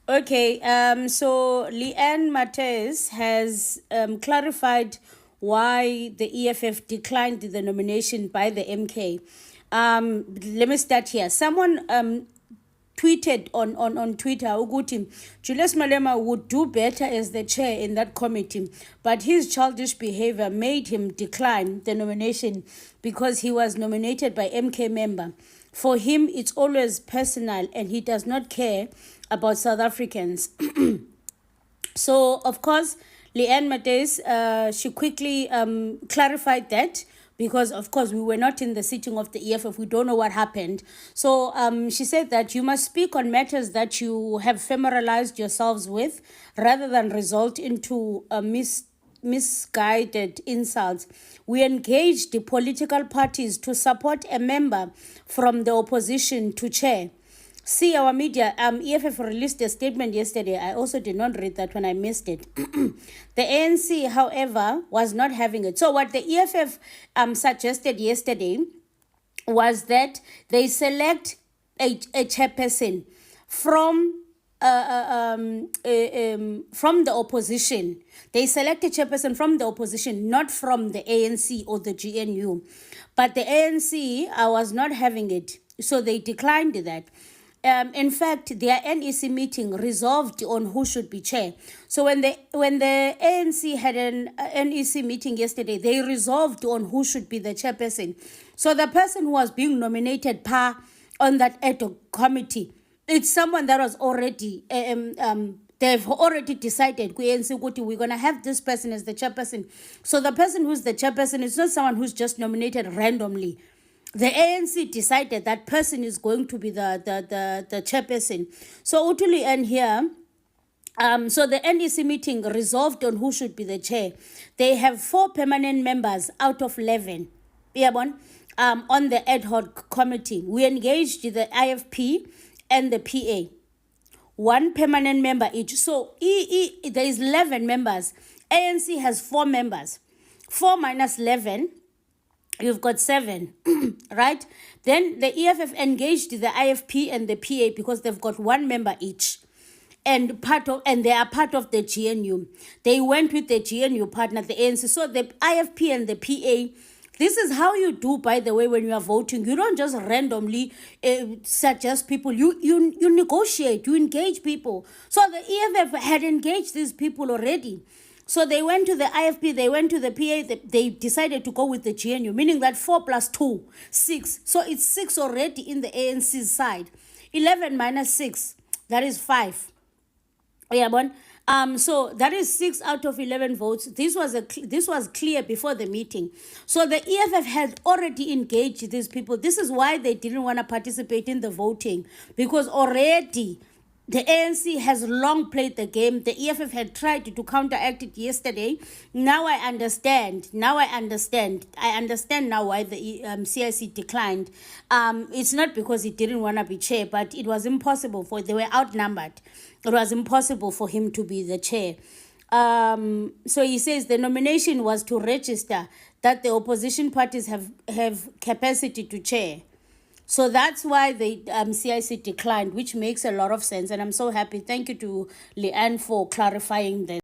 Okay, so Leanne Matthias has clarified why the EFF declined the nomination by the MK. Let me start here. Someone tweeted on Twitter, ukuthi Julius Malema would do better as the chair in that committee, but his childish behavior made him decline the nomination because he was nominated by MK member. For him, it's always personal and he does not care about South Africans. So, of course, Leanne Matthias, she quickly clarified that because, of course, we were not in the sitting of the EFF. We don't know what happened. So she said that you must speak on matters that you have familiarized yourselves with rather than result into misguided insults. We engaged the political parties to support a member from the opposition to chair. See, our media, EFF released a statement yesterday. I also did not read that when I missed it. The ANC, however, was not having it. So what the EFF suggested yesterday was that they select a chairperson from the opposition. They select a chairperson from the opposition, not from the ANC or the GNU. But the ANC was not having it, so they declined that. In fact, their NEC meeting resolved on who should be chair. So when the ANC had an NEC meeting yesterday, they resolved on who should be the chairperson. So the person who was being nominated on that ad hoc committee, it's someone that was already they've already decided we're going to have this person as the chairperson. So the person who's the chairperson is not someone who's just nominated randomly. The ANC decided that person is going to be the chairperson. So Utuli and here, so the NEC meeting resolved on who should be the chair. They have 4 permanent members out of 11. On the ad hoc committee. We engaged the IFP and the PA. 1 permanent member each. So there is 11 members. ANC has 4 members. 4 minus 11. You've got 7, right? Then the EFF engaged the IFP and the PA because they've got 1 member each. And they are part of the GNU. They went with the GNU partner, the ANC. So the IFP and the PA, this is how you do, by the way, when you are voting. You don't just randomly suggest people. You negotiate, you engage people. So the EFF had engaged these people already. So they went to the IFP, they went to the PA, they decided to go with the GNU, meaning that 4 plus 2, 6. So it's 6 already in the ANC's side. 11 minus 6, that is 5. So that is 6 out of 11 votes. This was clear before the meeting. So the EFF had already engaged these people. This is why they didn't want to participate in the voting, because already the ANC has long played the game. The EFF had tried to counteract it yesterday. Now I understand. I understand now why the CIC declined. It's not because he didn't want to be chair, but it was impossible they were outnumbered. It was impossible for him to be the chair. So he says the nomination was to register that the opposition parties have capacity to chair. So that's why the CIC declined, which makes a lot of sense. And I'm so happy. Thank you to Leanne for clarifying this.